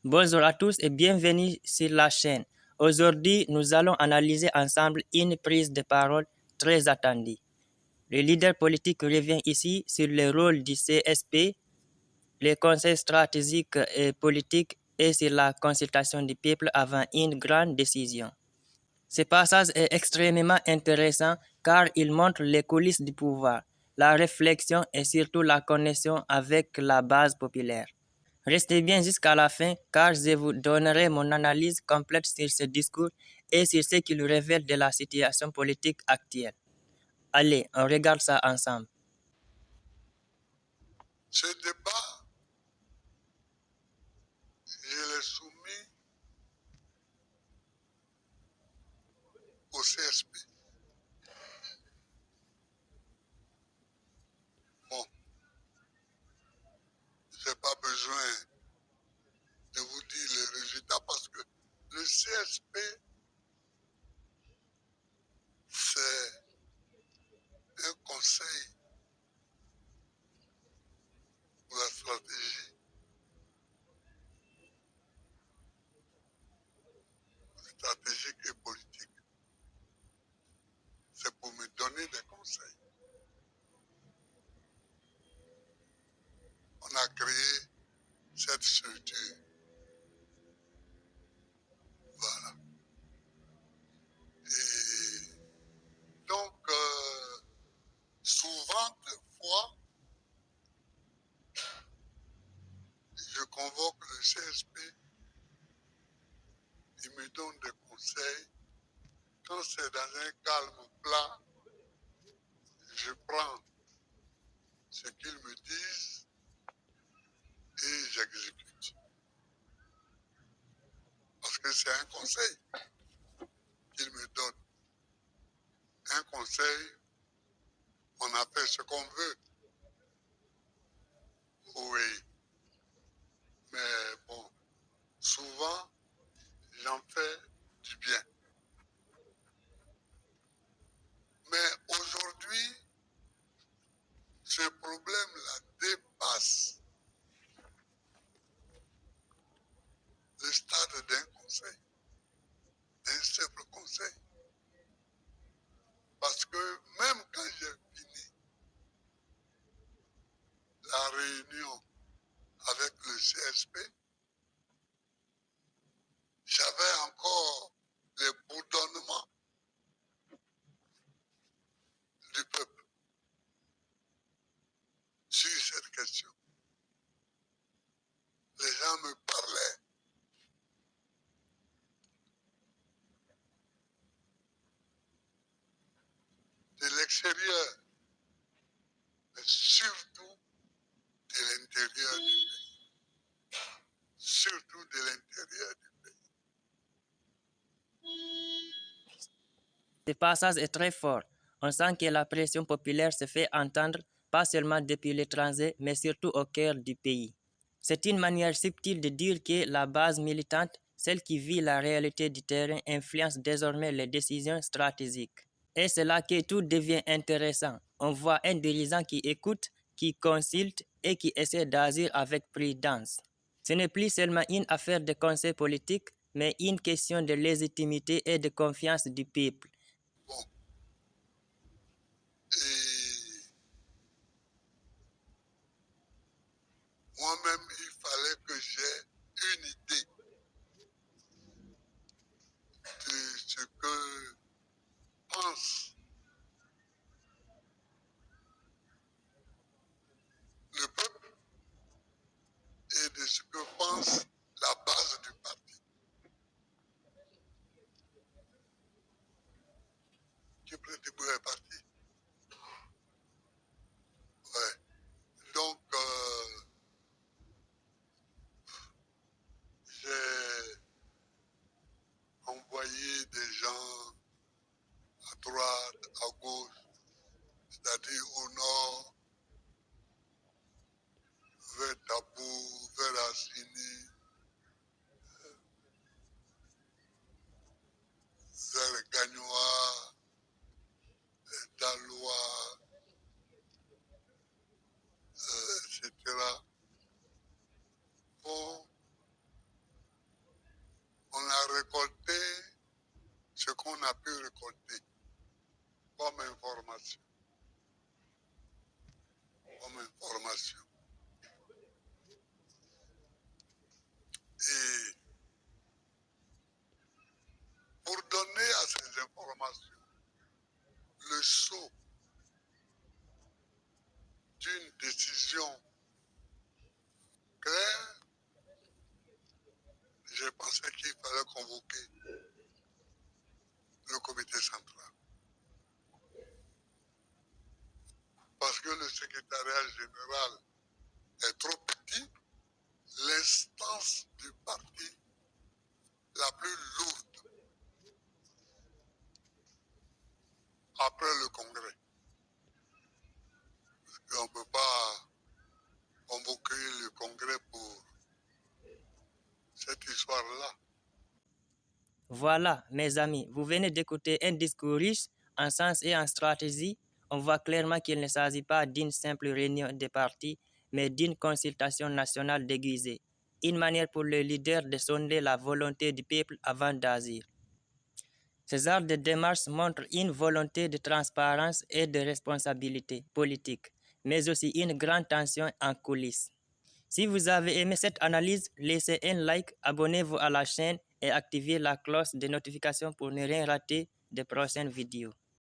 Bonjour à tous et bienvenue sur la chaîne. Aujourd'hui, nous allons analyser ensemble une prise de parole très attendue. Le leader politique revient ici sur le rôle du CSP, les conseils stratégiques et politiques et sur la consultation du peuple avant une grande décision. Ce passage est extrêmement intéressant car il montre les coulisses du pouvoir, la réflexion et surtout la connexion avec la base populaire. Restez bien jusqu'à la fin car je vous donnerai mon analyse complète sur ce discours et sur ce qu'il révèle de la situation politique actuelle. Allez, on regarde ça ensemble. Ce débat, je l'ai soumis au CSP. Bon, je n'ai pas besoin de vous dire les résultats parce que le CSP, c'est un conseil pour la stratégie stratégique et politique. C'est pour me donner des conseils. On a créé cette structure. Voilà. Et donc, souvent, des fois, je convoque le CSP, il me donne des conseils. Quand c'est dans un calme plat, je prends ce qu'ils me disent et j'exécute. Parce que c'est un conseil qu'ils me donnent. Un conseil, on a fait ce qu'on veut. Oui. Mais bon, souvent, j'en fais du bien. Mais aujourd'hui, ce problème-là dépasse le stade d'un conseil, d'un simple conseil. Parce que même quand j'ai fini la réunion avec le CSP, j'avais encore les bourdonnements du peuple sur cette question. Les gens me parlaient de l'extérieur, mais surtout de l'intérieur du pays. Surtout de l'intérieur du pays. Ce passage est très fort. On sent que la pression populaire se fait entendre pas seulement depuis l'étranger, mais surtout au cœur du pays. C'est une manière subtile de dire que la base militante, celle qui vit la réalité du terrain, influence désormais les décisions stratégiques. Et c'est là que tout devient intéressant. On voit un dirigeant qui écoute, qui consulte et qui essaie d'agir avec prudence. Ce n'est plus seulement une affaire de conseil politique, mais une question de légitimité et de confiance du peuple. Bon. Et moi-même, il fallait que j'aie une idée de ce que pense le peuple et de ce que pense la base du parti. Qui Prétibou est parti. Ouais. Donc, j'ai envoyé des gens à droite, à gauche, c'est-à-dire au nord, vers Tabou, vers Assini, vers Gagnoa, Daloa, etc. pour récolter ce qu'on a pu récolter comme information. Et pour donner à ces informations le sceau d'une décision claire, j'ai pensé qu'il fallait convoquer le comité central. Parce que le secrétariat général est trop petit, l'instance du parti la plus lourde après le congrès. On ne peut pas convoquer le congrès pour cette histoire-là. Voilà, mes amis, vous venez d'écouter un discours riche en sens et en stratégie. On voit clairement qu'il ne s'agit pas d'une simple réunion des partis, mais d'une consultation nationale déguisée, une manière pour le leader de sonder la volonté du peuple avant d'agir. Ce genre de démarche montre une volonté de transparence et de responsabilité politique, mais aussi une grande tension en coulisses. Si vous avez aimé cette analyse, laissez un like, abonnez-vous à la chaîne et activez la cloche de notification pour ne rien rater des prochaines vidéos.